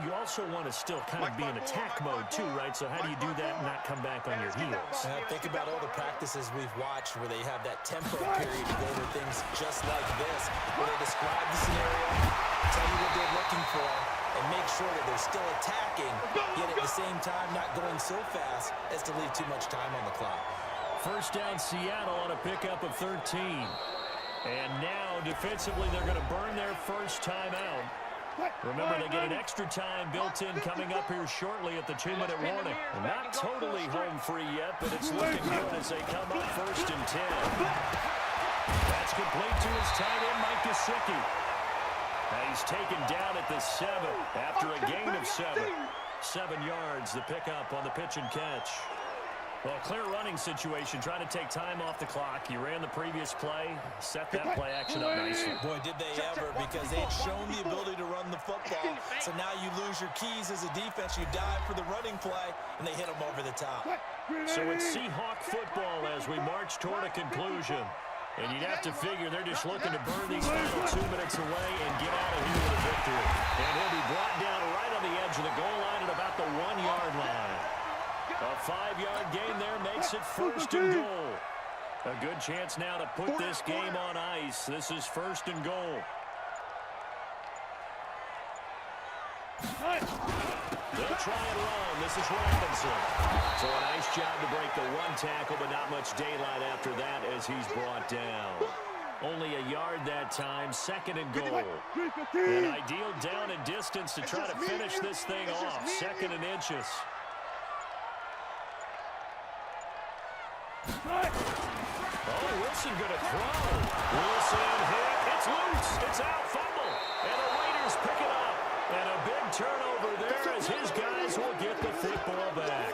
you also want to still kind of be in attack mode too, right? So how do you do that and not come back on your heels? Think about all the practices we've watched where they have that tempo period to go over things just like this, where they describe the scenario, tell you what they're looking for, and make sure that they're still attacking, yet at the same time not going so fast as to leave too much time on the clock. First down, Seattle on a pickup of 13. And now, defensively, they're going to burn their first timeout. Remember, they get an extra time built in coming up here shortly at the 2-minute warning. And not totally home free yet, but it's looking good as they come up 1st and 10. That's complete to his tight end, Mike Gesicki. Now he's taken down at the 7 after a gain of 7. 7 yards, the pickup on the pitch and catch. Well, clear running situation, trying to take time off the clock. You ran the previous play, set that play action up nicely. Boy, did they ever, because they had shown the ability to run the football. So now you lose your keys as a defense. You dive for the running play, and they hit them over the top. So it's Seahawk football as we march toward a conclusion. And you'd have to figure they're just looking to burn these final 2 minutes away and get out of here with a victory. And he'll be brought down right on the edge of the goal line at about the 1-yard line. A 5-yard gain there makes it 1st and goal. A good chance now to put this game on ice. This is 1st and goal. They'll try and run. This is Robinson. So a nice job to break the 1 tackle, but not much daylight after that as he's brought down. Only a yard that time, 2nd and goal. An ideal down and distance to try to finish this thing off. 2nd and inches. Oh, Wilson going to throw. Wilson hit. It's loose. It's out. Fumble. And the Raiders pick it up. And a big turnover there as his guys will get the football back.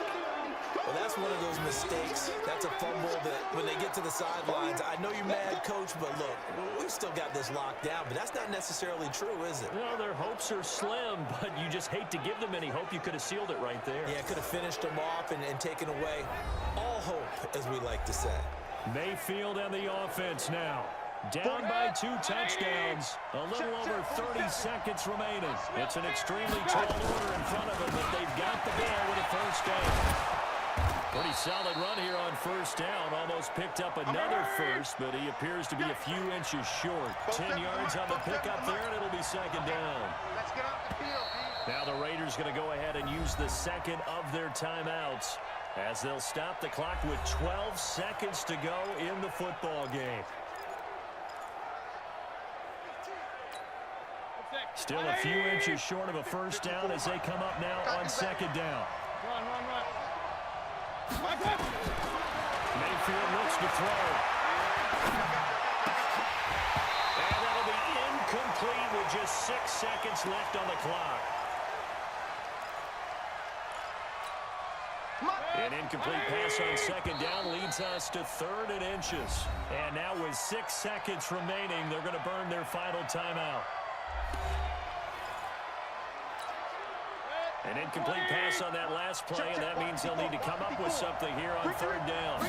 Well, that's one of those mistakes. That's a fumble that when they get to the sidelines, I know you're mad, Coach, but look, we've still got this locked down, but that's not necessarily true, is it? Well, their hopes are slim, but you just hate to give them any hope. You could have sealed it right there. Yeah, could have finished them off and taken away all hope, as we like to say. Mayfield and the offense now. Down by 2 touchdowns. A little over 30 seconds remaining. It's an extremely tall order in front of them, but they've got the ball with a 1st down. Pretty solid run here on 1st down. Almost picked up another 1st, but he appears to be a few inches short. 10 yards on the pickup there, and it'll be 2nd down. Let's get off the field, man. Now the Raiders going to go ahead and use the 2nd of their timeouts as they'll stop the clock with 12 seconds to go in the football game. Still a few inches short of a 1st down as they come up now on 2nd down. Run. Mayfield looks to throw. And that'll be incomplete with just 6 seconds left on the clock. An incomplete pass on 2nd down leads us to 3rd and inches. And now with 6 seconds remaining, they're going to burn their final timeout. An incomplete pass on that last play, and that means they'll need to come up with something here on 3rd down. They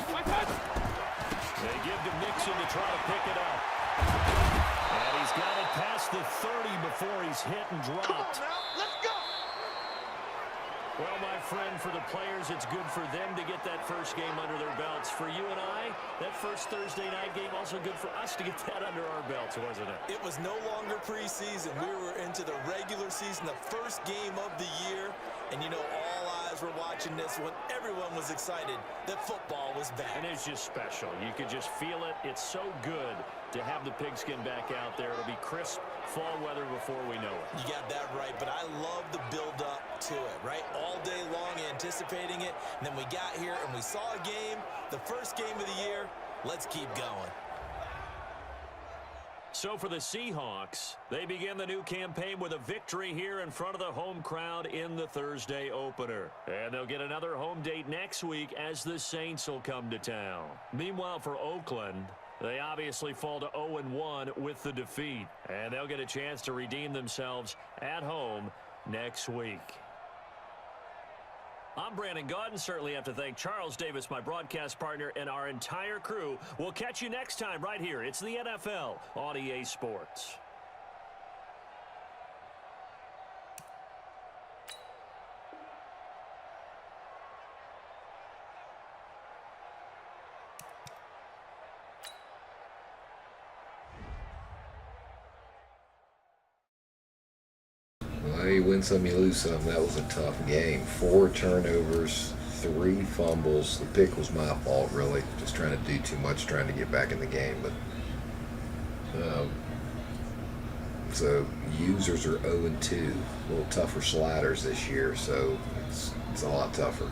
give to Mixon to try to pick it up. And he's got it past the 30 before he's hit and dropped. Come on now, let's go! Well, my friend, for the players, it's good for them to get that 1st game under their belts. For you and I, that 1st Thursday night game, also good for us to get that under our belts, wasn't it? It was no longer preseason. We were into the regular season, the 1st game of the year. And, you know, all eyes were watching this when everyone was excited that football was back. And it's just special. You could just feel it. It's so good to have the pigskin back out there. It'll be crisp fall weather before we know it. You got that right, but I love the build-up to it, right? All day long anticipating it, and then we got here and we saw a game, the 1st game of the year. Let's keep going. So for the Seahawks, they begin the new campaign with a victory here in front of the home crowd in the Thursday opener. And they'll get another home date next week as the Saints will come to town. Meanwhile, for Oakland, they obviously fall to 0-1 with the defeat. And they'll get a chance to redeem themselves at home next week. I'm Brandon Gaudin. Certainly have to thank Charles Davis, my broadcast partner, and our entire crew. We'll catch you next time right here. It's the NFL on EA Sports. Well, you win some, you lose some. That was a tough game. 4 turnovers, 3 fumbles. The pick was my fault, really. Just trying to do too much, trying to get back in the game. But so users are 0-2. A little tougher sliders this year, so it's a lot tougher.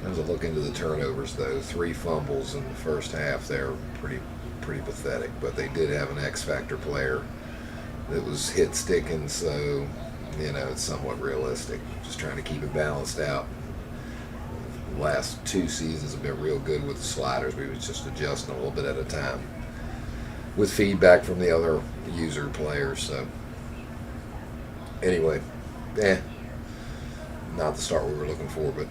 As I look into the turnovers, though, 3 fumbles in the first half. They're pretty pathetic. But they did have an X-factor player that was hit sticking, so you know it's somewhat realistic. Just trying to keep it balanced out. last 2 seasons have been real good with the sliders. We was just adjusting a little bit at a time with feedback from the other user players. So anyway, not the start we were looking for, but